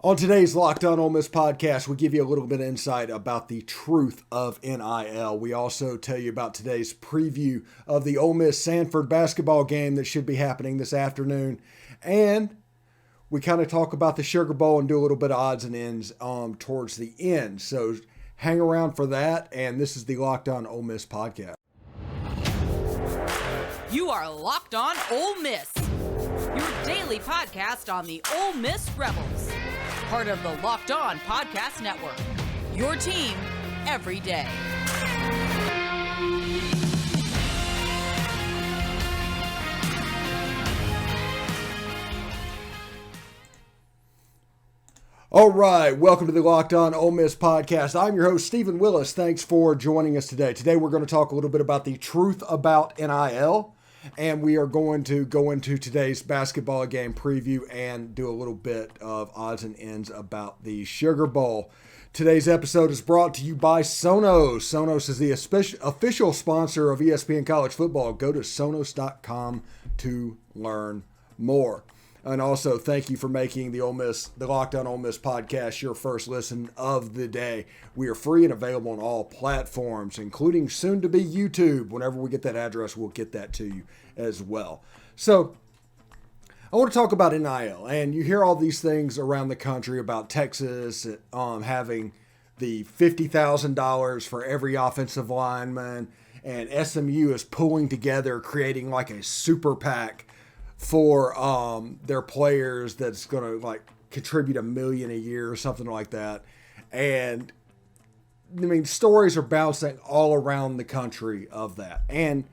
On today's Locked On Ole Miss podcast, we give you a little bit of insight about the truth of NIL. We also tell you about today's preview of the Ole Miss Sanford basketball game that should be happening this afternoon. And we kind of talk about the Sugar Bowl and do a little bit of odds and ends towards the end. So hang around for that. And this is the Locked On Ole Miss podcast. You are Locked On Ole Miss, your daily podcast on the Ole Miss Rebels. Part of the Locked On Podcast Network, your team every day. All right, welcome to the Locked On Ole Miss podcast. I'm your host, Stephen Willis. Thanks for joining us today. Today we're going to talk a little bit about the truth about NIL. And we are going to go into today's basketball game preview and do a little bit of odds and ends about the Sugar Bowl. Today's episode is brought to you by Sonos. Sonos is the official sponsor of ESPN College Football. Go to Sonos.com to learn more. And also, thank you for making the Locked On Ole Miss podcast your first listen of the day. We are free and available on all platforms, including soon-to-be YouTube. Whenever we get that address, we'll get that to you as well. So, I want to talk about NIL. And you hear all these things around the country about Texas having the $50,000 for every offensive lineman. And SMU is pulling together, creating like a super PAC for their players that's going to contribute $1 million a year or something like that. And I mean, stories are bouncing all around the country of that. And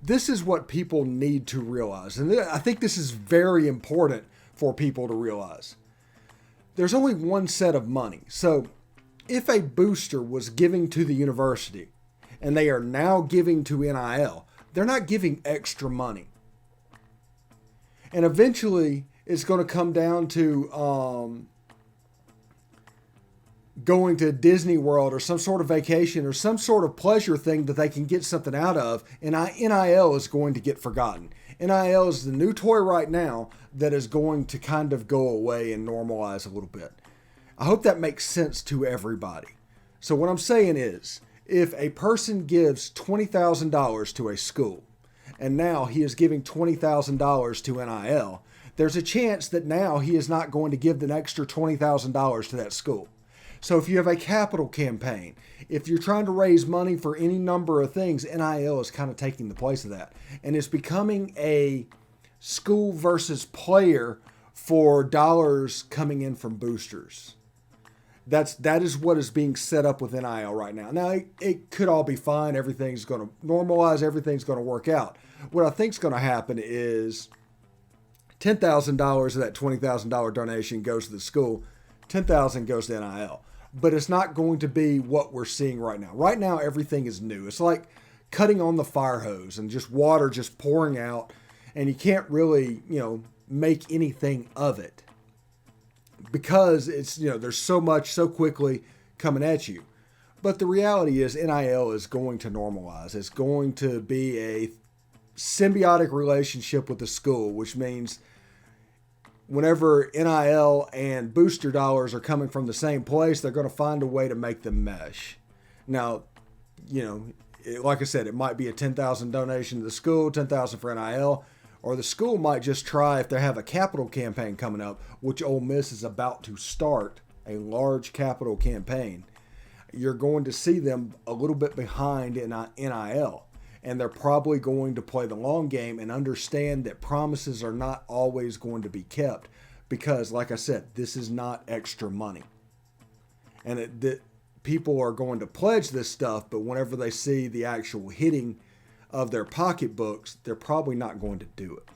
this is what people need to realize. And I think this is very important for people to realize. There's only one set of money. So if a booster was giving to the university and they are now giving to NIL, they're not giving extra money. And eventually, it's going to come down to going to Disney World or some sort of vacation or some sort of pleasure thing that they can get something out of. And NIL is going to get forgotten. NIL is the new toy right now that is going to kind of go away and normalize a little bit. I hope that makes sense to everybody. So what I'm saying is, if a person gives $20,000 to a school, and now he is giving $20,000 to NIL, there's a chance that now he is not going to give an extra $20,000 to that school. So if you have a capital campaign, if you're trying to raise money for any number of things, NIL is kind of taking the place of that. And it's becoming a school versus player for dollars coming in from boosters. That is what is being set up with NIL right now. Now, it could all be fine. Everything's going to normalize. Everything's going to work out. What I think is going to happen is $10,000 of that $20,000 donation goes to the school. $10,000 goes to NIL. But it's not going to be what we're seeing right now. Right now, everything is new. It's like cutting on the fire hose and just water just pouring out. And you can't really, make anything of it. Because it's, there's so much so quickly coming at you. But the reality is NIL is going to normalize. It's going to be a symbiotic relationship with the school, which means whenever NIL and booster dollars are coming from the same place, they're going to find a way to make them mesh. Now, like I said, it might be a $10,000 donation to the school, $10,000 for NIL. Or the school might just try, if they have a capital campaign coming up, which Ole Miss is about to start, a large capital campaign, you're going to see them a little bit behind in NIL. And they're probably going to play the long game and understand that promises are not always going to be kept. Because, like I said, this is not extra money. And people are going to pledge this stuff, but whenever they see the actual hitting of their pocketbooks, they're probably not going to do it.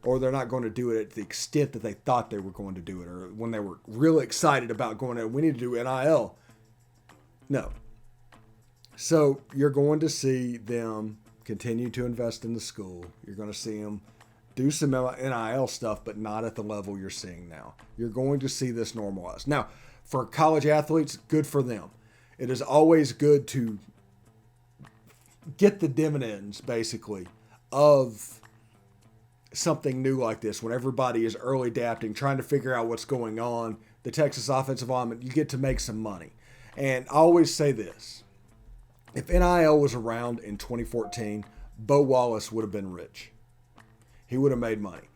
Or they're not going to do it at the extent that they thought they were going to do it, or when they were really excited about going to, we need to do NIL. No. So you're going to see them continue to invest in the school. You're going to see them do some NIL stuff, but not at the level you're seeing now. You're going to see this normalize. Now, for college athletes, good for them. It is always good to get the dividends, basically, of something new like this when everybody is early adapting, trying to figure out what's going on, the Texas offensive lineman, you get to make some money. And I always say this. If NIL was around in 2014, Bo Wallace would have been rich. He would have made money.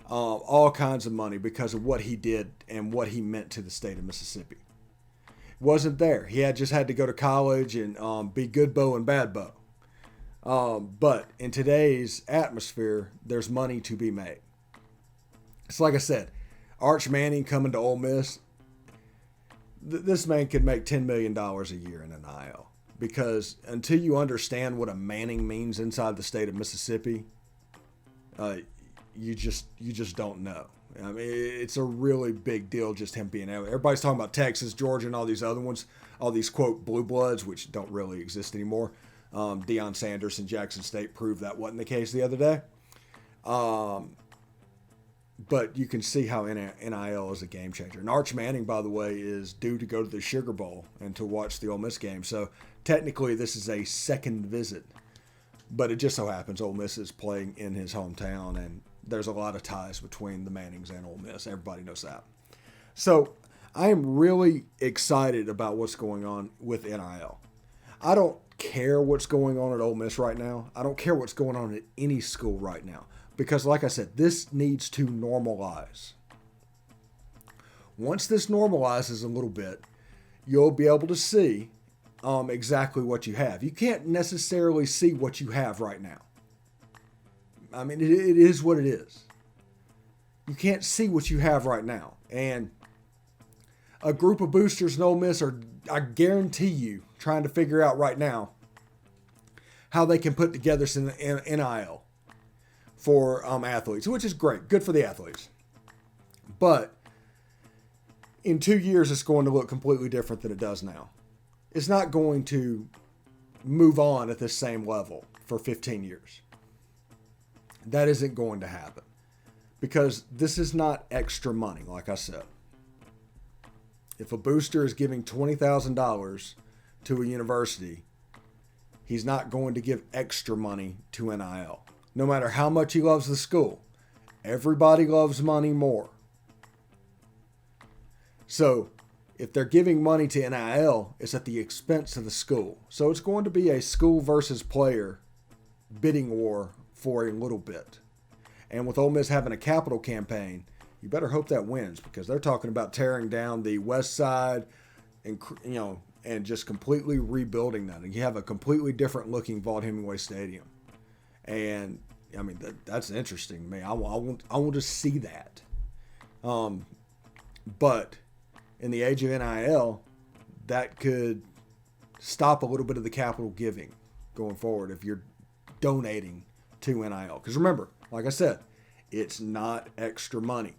All kinds of money because of what he did and what he meant to the state of Mississippi. Wasn't there. He just had to go to college and be good Bo and bad Bo. But in today's atmosphere, there's money to be made. It's like I said, Arch Manning coming to Ole Miss, this man could make $10 million a year in NIL. Because until you understand what a Manning means inside the state of Mississippi, you just don't know. I mean, it's a really big deal just him being out. Everybody's talking about Texas, Georgia, and all these other ones, all these, quote, blue bloods, which don't really exist anymore. Deion Sanders and Jackson State proved that wasn't the case the other day. But you can see how NIL is a game changer. And Arch Manning, by the way, is due to go to the Sugar Bowl and to watch the Ole Miss game. So technically this is a second visit. But it just so happens Ole Miss is playing in his hometown, and there's a lot of ties between the Mannings and Ole Miss. Everybody knows that. So I am really excited about what's going on with NIL. I don't care what's going on at Ole Miss right now. I don't care what's going on at any school right now. Because like I said, this needs to normalize. Once this normalizes a little bit, you'll be able to see exactly what you have. You can't necessarily see what you have right now. I mean, it is what it is. You can't see what you have right now. And a group of boosters in Ole Miss are, I guarantee you, trying to figure out right now how they can put together some NIL for athletes, which is great. Good for the athletes. But in 2 years, it's going to look completely different than it does now. It's not going to move on at the same level for 15 years. That isn't going to happen because this is not extra money, like I said. If a booster is giving $20,000 to a university, he's not going to give extra money to NIL. No matter how much he loves the school, everybody loves money more. So if they're giving money to NIL, it's at the expense of the school. So it's going to be a school versus player bidding war for a little bit. And with Ole Miss having a capital campaign, you better hope that wins because they're talking about tearing down the west side and, and just completely rebuilding that. And you have a completely different looking Vaught-Hemingway Stadium. And I mean, that's interesting to me. I want to see that. But in the age of NIL, that could stop a little bit of the capital giving going forward if you're donating to NIL. Because remember, like I said, it's not extra money.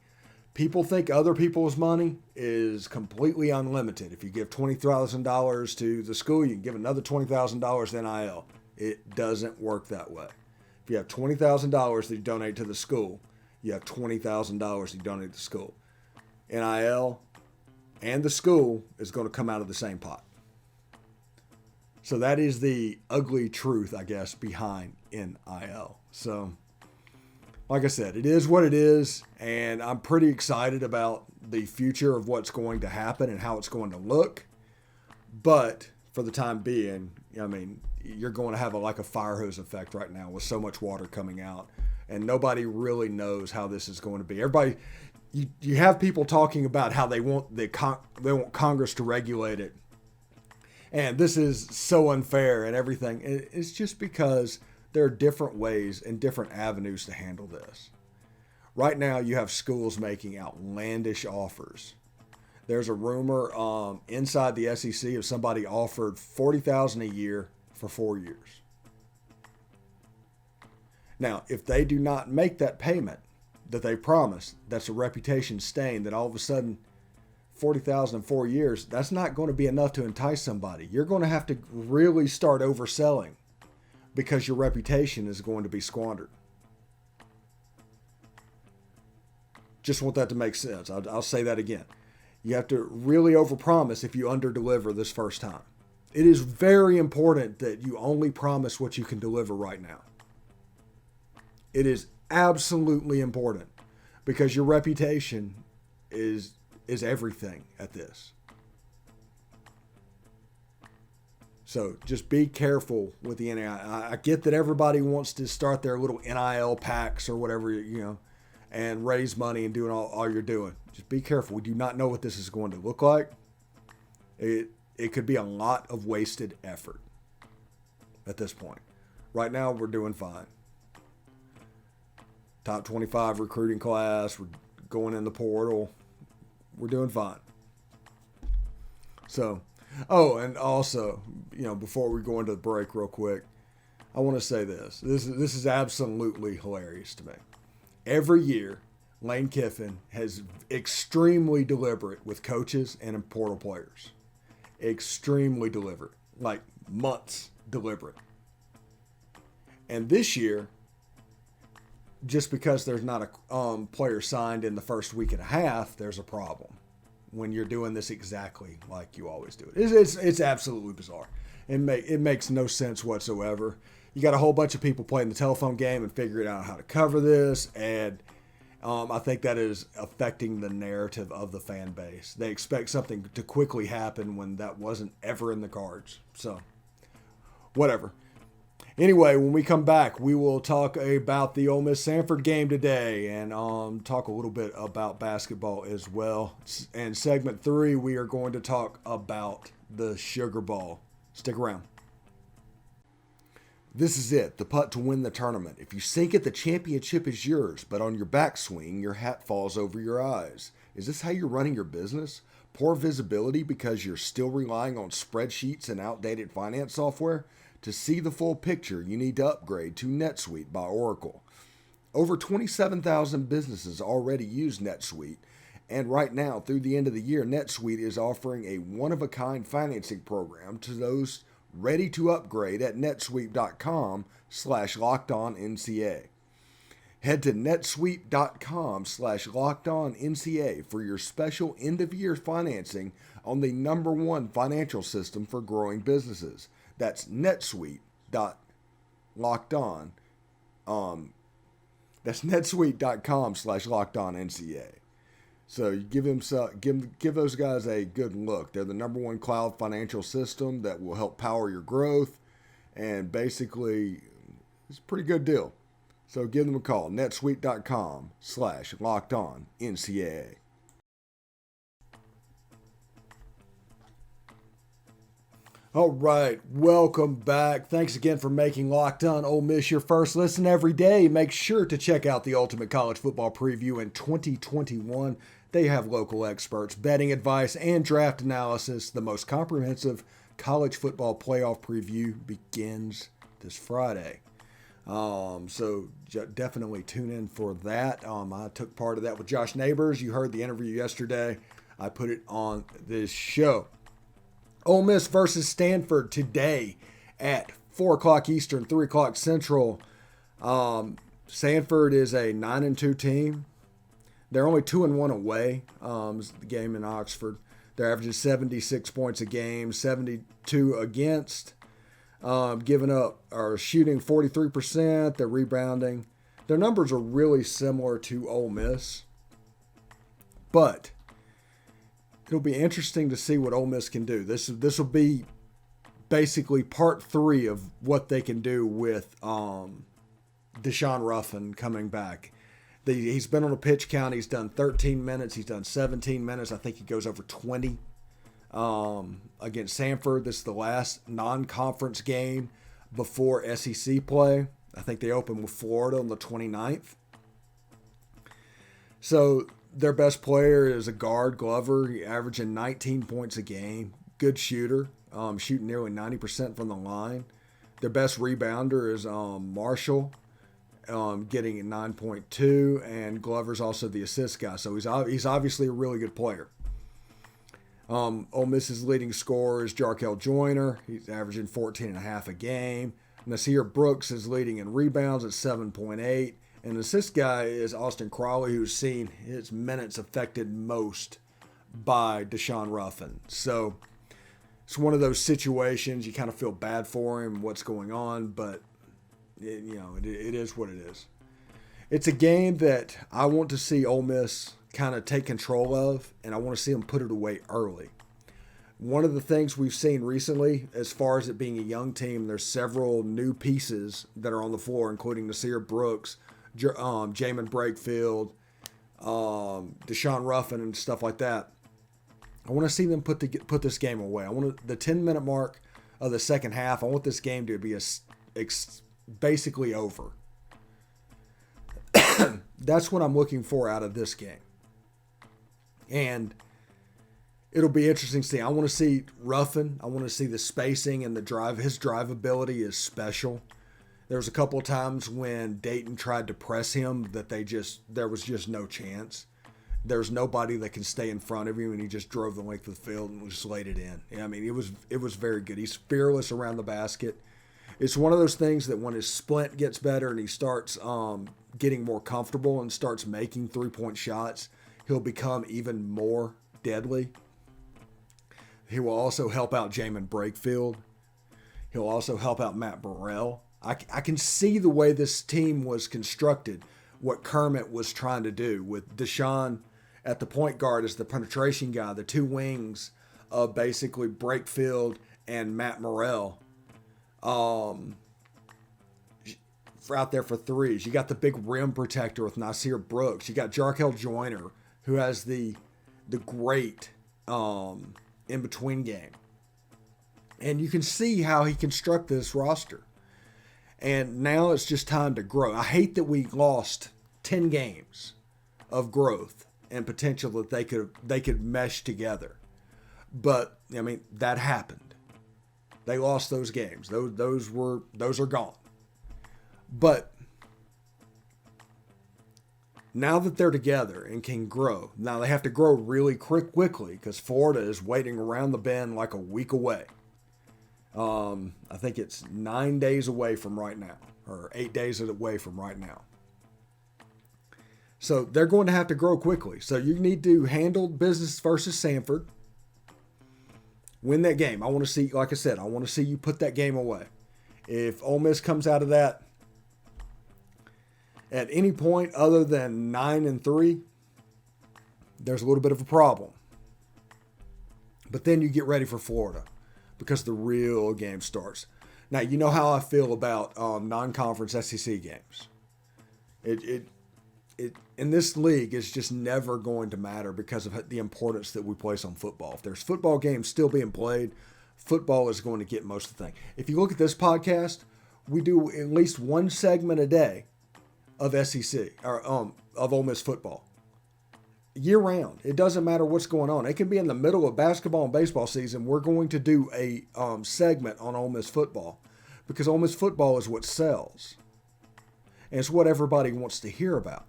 People think other people's money is completely unlimited. If you give $20,000 to the school, you can give another $20,000 to NIL. It doesn't work that way. If you have $20,000 that you donate to the school, you have $20,000 you donate to the school. NIL and the school is going to come out of the same pot. So that is the ugly truth, I guess, behind NIL. So, like I said, it is what it is, and I'm pretty excited about the future of what's going to happen and how it's going to look. But for the time being, I mean, you're going to have a fire hose effect right now with so much water coming out, and nobody really knows how this is going to be. Everybody, you have people talking about how they want Congress to regulate it, and this is so unfair and everything. It's just because there are different ways and different avenues to handle this. Right now, you have schools making outlandish offers. There's a rumor inside the SEC of somebody offered $40,000 a year for 4 years. Now, if they do not make that payment that they promised, that's a reputation stain that all of a sudden $40,000 in 4 years, that's not going to be enough to entice somebody. You're going to have to really start overselling because your reputation is going to be squandered. Just want that to make sense. I'll say that again. You have to really overpromise if you underdeliver this first time. It is very important that you only promise what you can deliver right now. It is absolutely important because your reputation is is everything at this. So just be careful with the NIL. I get that everybody wants to start their little NIL packs or whatever, and raise money and doing all you're doing. Just be careful. We do not know what this is going to look like. It could be a lot of wasted effort at this point. Right now, we're doing fine. Top 25 recruiting class. We're going in the portal. We're doing fine. So, and also, before we go into the break real quick, I want to say this. This is absolutely hilarious to me. Every year, Lane Kiffin has extremely deliberate with coaches and portal players. Extremely deliberate. Like months deliberate. And this year, just because there's not a player signed in the first week and a half, there's a problem when you're doing this exactly like you always do it. It's absolutely bizarre. It makes no sense whatsoever. You got a whole bunch of people playing the telephone game and figuring out how to cover this, and I think that is affecting the narrative of the fan base. They expect something to quickly happen when that wasn't ever in the cards. So, whatever. Anyway, when we come back, we will talk about the Ole Miss Sanford game today and talk a little bit about basketball as well. And segment 3, we are going to talk about the Sugar Bowl. Stick around. This is it, the putt to win the tournament. If you sink it, the championship is yours, but on your backswing, your hat falls over your eyes. Is this how you're running your business? Poor visibility because you're still relying on spreadsheets and outdated finance software? To see the full picture, you need to upgrade to NetSuite by Oracle. Over 27,000 businesses already use NetSuite, and right now, through the end of the year, NetSuite is offering a one-of-a-kind financing program to those ready to upgrade at netsuite.com/lockedonnca. Head to netsuite.com/lockedonnca for your special end-of-year financing on the #1 financial system for growing businesses. That's netsuite.lockedon. That's netsuite.com/lockedonnca. So you give those guys a good look. They're the #1 cloud financial system that will help power your growth, and basically, it's a pretty good deal. So give them a call. netsuite.com/lockedonnca. All right, welcome back. Thanks again for making Locked On Ole Miss your first listen every day. Make sure to check out the Ultimate College Football Preview in 2021. They have local experts, betting advice, and draft analysis. The most comprehensive college football playoff preview begins this Friday. So definitely tune in for that. I took part of that with Josh Neighbors. You heard the interview yesterday. I put it on this show. Ole Miss versus Stanford today at 4 o'clock Eastern, 3 o'clock Central. Sanford is a 9-2 team. They're only 2-1 away. It's the game in Oxford. They're averaging 76 points a game, 72 against. Giving up or shooting 43%. They're rebounding. Their numbers are really similar to Ole Miss. But it'll be interesting to see what Ole Miss can do. This will be basically part 3 of what they can do with Deshaun Ruffin coming back. He's been on a pitch count. He's done 13 minutes. He's done 17 minutes. I think he goes over 20 against Sanford. This is the last non-conference game before SEC play. I think they open with Florida on the 29th. So their best player is a guard, Glover, averaging 19 points a game. Good shooter, shooting nearly 90% from the line. Their best rebounder is Marshall, getting a 9.2, and Glover's also the assist guy. So he's obviously a really good player. Ole Miss's leading scorer is Jarkel Joyner. He's averaging 14.5 a game. Nasir Brooks is leading in rebounds at 7.8. And the assist guy is Austin Crawley, who's seen his minutes affected most by Deshaun Ruffin. So it's one of those situations you kind of feel bad for him, what's going on, but it is what it is. It's a game that I want to see Ole Miss kind of take control of, and I want to see them put it away early. One of the things we've seen recently, as far as it being a young team, there's several new pieces that are on the floor, including Nasir Brooks, Jamin Brakefield, Deshaun Ruffin, and stuff like that. I want to see them put this game away. I want the 10-minute mark of the second half. I want this game to be basically over. That's what I'm looking for out of this game. And it'll be interesting to see. I want to see Ruffin. I want to see the spacing and the drive. His drive ability is special. There was a couple of times when Dayton tried to press him that there was just no chance. There's nobody that can stay in front of him, and he just drove the length of the field and just laid it in. I mean, it was very good. He's fearless around the basket. It's one of those things that when his splint gets better and he starts getting more comfortable and starts making three-point shots, he'll become even more deadly. He will also help out Jamin Brakefield. He'll also help out Matt Burrell. I can see the way this team was constructed, what Kermit was trying to do with Deshaun at the point guard as the penetration guy, the two wings of basically Brakefield and Matt Morrell out there for threes. You got the big rim protector with Nasir Brooks. You got Jarkel Joyner, who has the great in-between game. And you can see how he constructed this roster. And now it's just time to grow. I hate that we lost 10 games of growth and potential that they could mesh together. But, I mean, that happened. They lost those games. Those are gone. But now that they're together and can grow, now they have to grow really quickly because Florida is waiting around the bend like a week away. I think it's 9 days away from right now, or 8 days away from right now. So they're going to have to grow quickly. So you need to handle business versus Sanford. Win that game. I want to see, like I said, I want to see you put that game away. If Ole Miss comes out of that at any point other than 9-3, there's a little bit of a problem. But then you get ready for Florida because the real game starts. Now, you know how I feel about non-conference SEC games. It in this league is just never going to matter because of the importance that we place on football. If there's football games still being played, football is going to get most of the thing. If you look at this podcast, we do at least one segment a day of SEC or of Ole Miss football. Year round. It doesn't matter what's going on. It can be in the middle of basketball and baseball season. We're going to do a segment on Ole Miss football because Ole Miss football is what sells. And it's what everybody wants to hear about.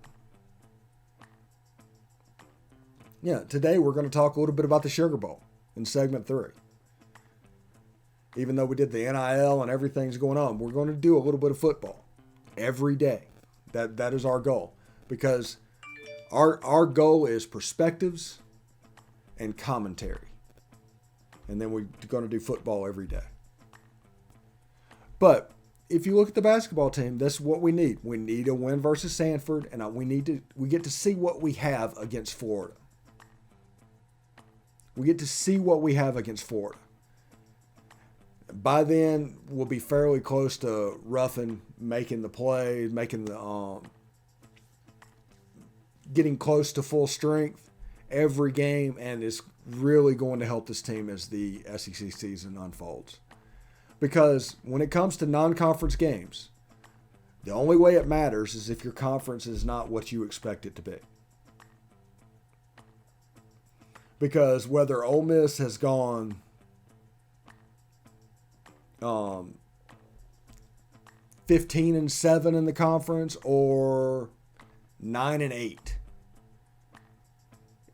Yeah, today we're going to talk a little bit about the Sugar Bowl in segment 3. Even though we did the NIL and everything's going on, we're going to do a little bit of football every day. That is our goal because our goal is perspectives and commentary. And then we're going to do football every day. But if you look at the basketball team, that's what we need. We need a win versus Sanford, and we get to see what we have against Florida. We get to see what we have against Florida. By then, we'll be fairly close to Ruffin making the play, getting close to full strength every game, and it's really going to help this team as the SEC season unfolds. Because when it comes to non-conference games, the only way it matters is if your conference is not what you expect it to be. Because whether Ole Miss has gone 15-7 in the conference or 9-8,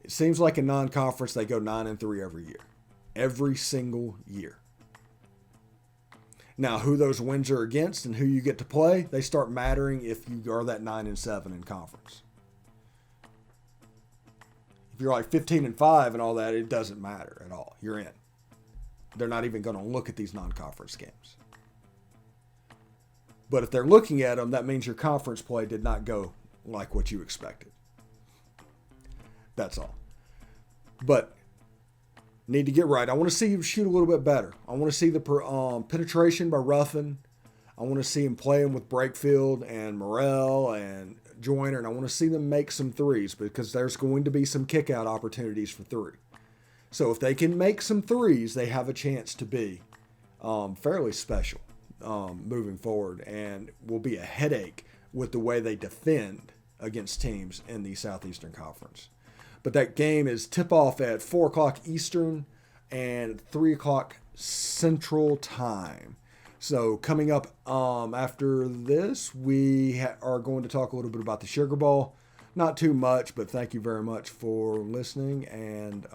it seems like in non-conference they go 9-3 every year, every single year. Now, who those wins are against and who you get to play, they start mattering if you are that 9-7 in conference. If you're like 15-5 and all that, it doesn't matter at all. You're in. They're not even going to look at these non-conference games. But if they're looking at them, that means your conference play did not go like what you expected. That's all. But need to get right. I want to see him shoot a little bit better. I want to see the penetration by Ruffin. I want to see him playing with Brakefield and Morrell and Joyner, and I want to see them make some threes because there's going to be some kick-out opportunities for three. So if they can make some threes, they have a chance to be fairly special moving forward, and will be a headache with the way they defend against teams in the Southeastern Conference. But that game is tip-off at 4 o'clock Eastern and 3 o'clock Central Time. So coming up after this, we are going to talk a little bit about the Sugar Bowl. Not too much, but thank you very much for listening. And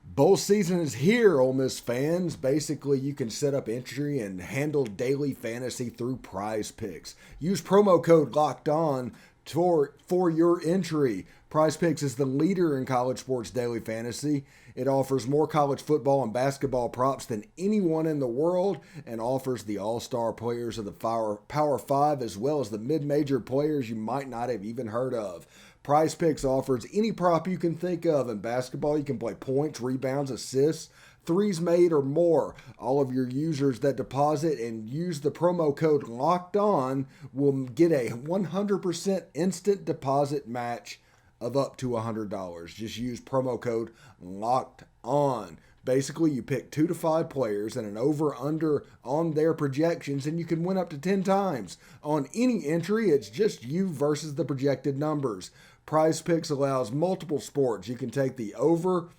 bowl season is here, Ole Miss fans. Basically, you can set up entry and handle daily fantasy through PrizePicks. Use promo code LOCKEDON for your entry. PrizePicks is the leader in college sports daily fantasy. It offers more college football and basketball props than anyone in the world, and offers the all-star players of the Power 5 as well as the mid-major players you might not have even heard of. PrizePicks offers any prop you can think of. In basketball, you can play points, rebounds, assists, threes made, or more. All of your users that deposit and use the promo code LOCKEDON will get a 100% instant deposit match of up to $100. Just use promo code LOCKEDON. Basically, you pick 2 to 5 players and an over-under on their projections, and you can win up to 10 times. On any entry, it's just you versus the projected numbers. PrizePicks allows multiple sports. You can take the over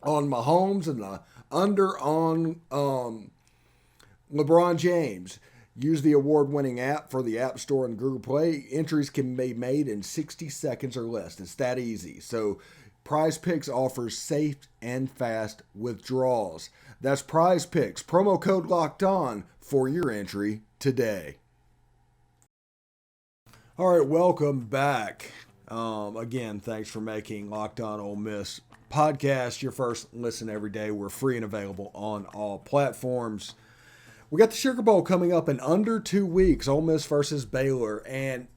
on Mahomes and the under on LeBron James. Use the award-winning app for the App Store and Google Play. Entries can be made in 60 seconds or less. It's that easy. So PrizePicks offers safe and fast withdrawals. That's PrizePicks. Promo code Locked On for your entry today. All right, welcome back. Again, thanks for making Locked On Ole Miss Podcast your first listen every day. We're free and available on all platforms. We got the Sugar Bowl coming up in under 2 weeks, Ole Miss versus Baylor. And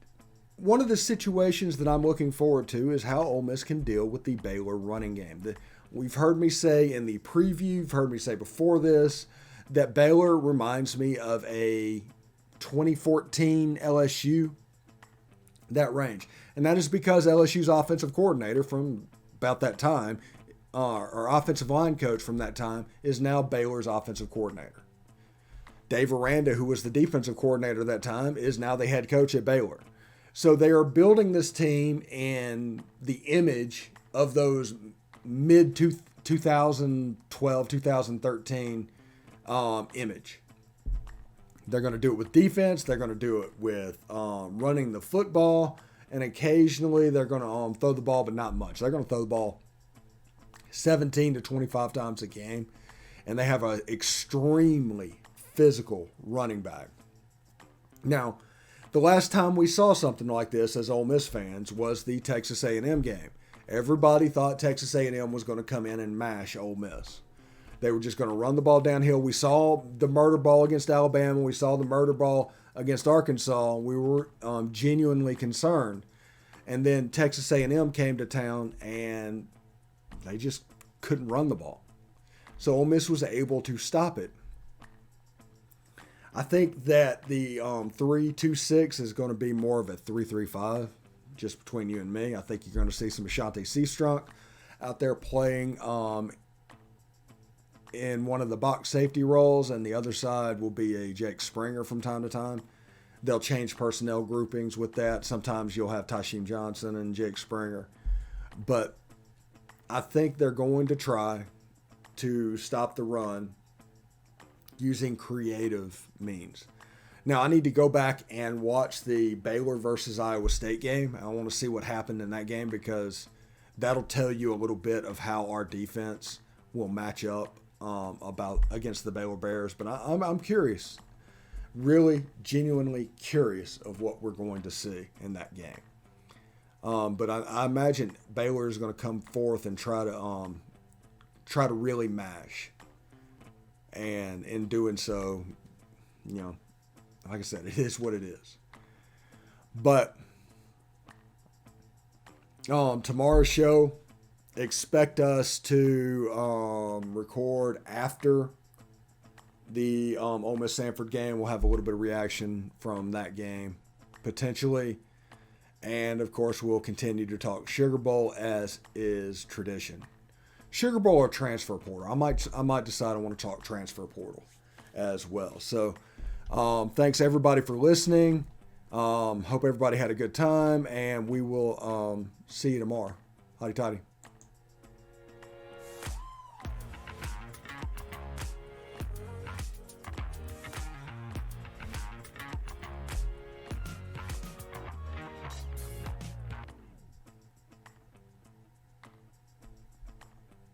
one of the situations that I'm looking forward to is how Ole Miss can deal with the Baylor running game. We've heard me say in the preview, you've heard me say before this, that Baylor reminds me of a 2014 LSU, that range. And that is because LSU's offensive coordinator from about that time, or offensive line coach from that time, is now Baylor's offensive coordinator. Dave Aranda, who was the defensive coordinator at that time, is now the head coach at Baylor. So they are building this team in the image of those mid-2012, 2013 image. They're going to do it with defense. They're going to do it with running the football. And occasionally they're going to throw the ball, but not much. They're going to throw the ball 17 to 25 times a game. And they have an extremely physical running back. Now, the last time we saw something like this as Ole Miss fans was the Texas A&M game. Everybody thought Texas A&M was going to come in and mash Ole Miss. They were just going to run the ball downhill. We saw the murder ball against Alabama. We saw the murder ball against Arkansas. We were genuinely concerned. And then Texas A&M came to town, and they just couldn't run the ball. So Ole Miss was able to stop it. I think that the 3-2-6 is going to be more of a 3-3-5, just between you and me. I think you're going to see some Ashanti Seastrunk out there playing in one of the box safety roles, and the other side will be a Jake Springer from time to time. They'll change personnel groupings with that. Sometimes you'll have Tysheem Johnson and Jake Springer. But I think they're going to try to stop the run using creative means. Now, I need to go back and watch the Baylor versus Iowa State game. I want to see what happened in that game because that'll tell you a little bit of how our defense will match up against the Baylor Bears. But I'm curious, really genuinely curious of what we're going to see in that game. But I imagine Baylor is going to come forth and try to really mash. And in doing so, like I said, it is what it is. But tomorrow's show, expect us to record after the Ole Miss Sanford game. We'll have a little bit of reaction from that game, potentially. And, of course, we'll continue to talk Sugar Bowl as is tradition. Sugar Bowl or transfer portal. I might decide I want to talk transfer portal as well. So, thanks, everybody, for listening. Hope everybody had a good time, and we will see you tomorrow. Hotty toddy.